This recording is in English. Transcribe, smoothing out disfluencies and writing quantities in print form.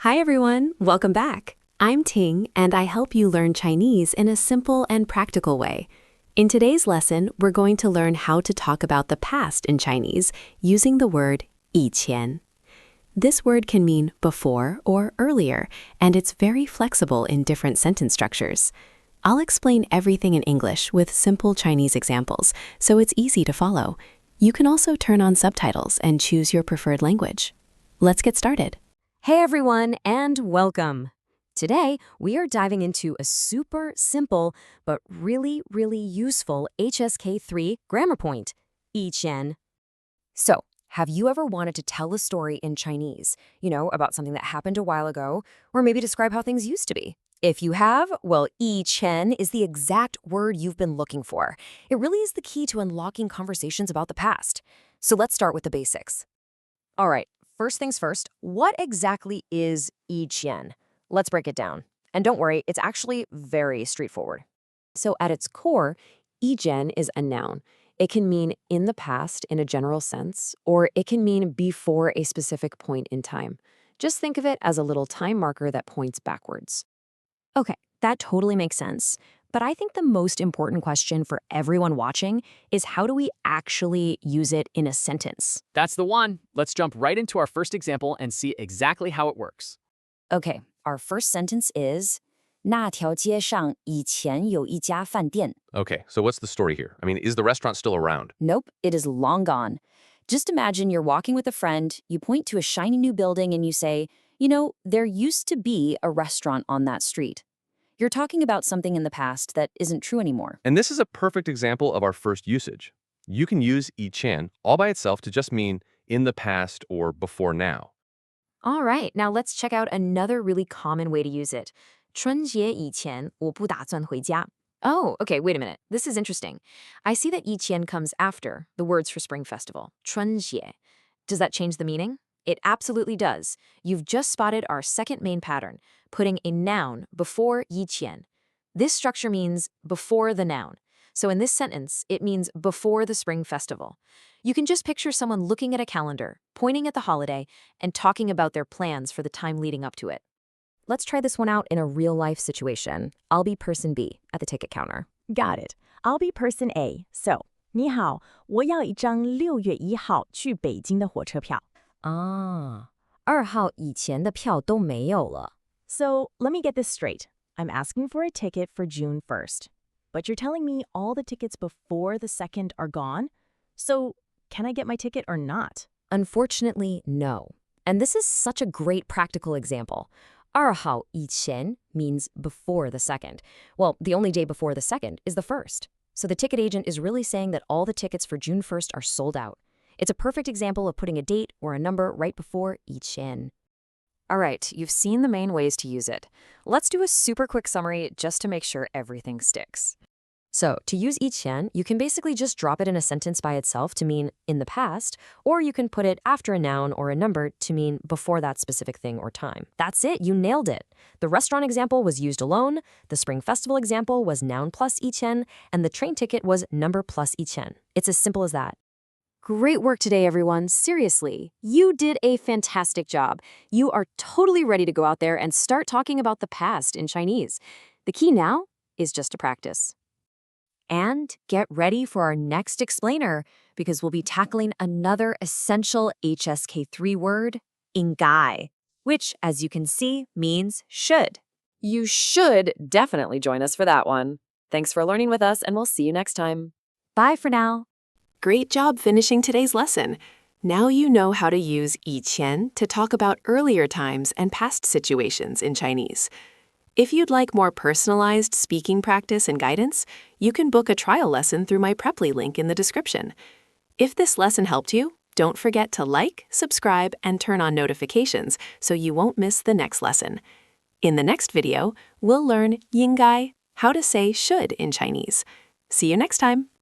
Hi everyone, welcome back. I'm Ting, and I help you learn Chinese in a simple and practical way. In today's lesson, we're going to learn how to talk about the past in Chinese using the word 以前. This word can mean before or earlier, and it's very flexible in different sentence structures. I'll explain everything in English with simple Chinese examples, so it's easy to follow. You can also turn on subtitles and choose your preferred language. Let's get started. Hey everyone, and welcome. Today, we are diving into a super simple but really useful HSK3 grammar point, 以前. So, have you ever wanted to tell a story in Chinese, about something that happened a while ago, or maybe describe how things used to be? If you have, well, 以前 is the exact word you've been looking for. It really is the key to unlocking conversations about the past. So let's start with the basics. All right. First things first, what exactly is 以前? Let's break it down. And don't worry, it's actually very straightforward. So at its core, 以前 is a noun. It can mean in the past in a general sense, or it can mean before a specific point in time. Just think of it as a little time marker that points backwards. Okay, that totally makes sense. But I think the most important question for everyone watching is how do we actually use it in a sentence? That's the one. Let's jump right into our first example and see exactly how it works. Okay, our first sentence is 那条街上以前有一家饭店. Okay, so what's the story here? I mean, is the restaurant still around? Nope, it is long gone. Just imagine you're walking with a friend, you point to a shiny new building and you say, there used to be a restaurant on that street. You're talking about something in the past that isn't true anymore. And this is a perfect example of our first usage. You can use 以前 all by itself to just mean in the past or before now. All right, now let's check out another really common way to use it. 春节以前我不打算回家. Oh, okay, wait a minute. This is interesting. I see that 以前 comes after the words for Spring Festival, 春节. Does that change the meaning? It absolutely does. You've just spotted our second main pattern, putting a noun before 以前. This structure means before the noun. So in this sentence, it means before the Spring Festival. You can just picture someone looking at a calendar, pointing at the holiday, and talking about their plans for the time leading up to it. Let's try this one out in a real-life situation. I'll be person B at the ticket counter. Got it. I'll be person A. So, 你好，我要一张6月1号去北京的火车票。Ah, 2号以前的票都没有了. So, let me get this straight. I'm asking for a ticket for June 1st. But you're telling me all the tickets before the 2nd are gone? So, can I get my ticket or not? Unfortunately, no. And this is such a great practical example. 2号以前 means before the 2nd. Well, the only day before the 2nd is the 1st. So the ticket agent is really saying that all the tickets for June 1st are sold out. It's a perfect example of putting a date or a number right before 以前. All right, you've seen the main ways to use it. Let's do a super quick summary just to make sure everything sticks. So, to use 以前, you can basically just drop it in a sentence by itself to mean in the past, or you can put it after a noun or a number to mean before that specific thing or time. That's it, you nailed it. The restaurant example was used alone, the Spring Festival example was noun plus 以前, and the train ticket was number plus 以前. It's as simple as that. Great work today, everyone. Seriously, you did a fantastic job. You are totally ready to go out there and start talking about the past in Chinese. The key now is just to practice. And get ready for our next explainer, because we'll be tackling another essential HSK3 word, 应该, which, as you can see, means should. You should definitely join us for that one. Thanks for learning with us, and we'll see you next time. Bye for now. Great job finishing today's lesson. Now you know how to use 以前 to talk about earlier times and past situations in Chinese. If you'd like more personalized speaking practice and guidance, you can book a trial lesson through my Preply link in the description. If this lesson helped you, don't forget to like, subscribe, and turn on notifications so you won't miss the next lesson. In the next video, we'll learn 应该, how to say should in Chinese. See you next time.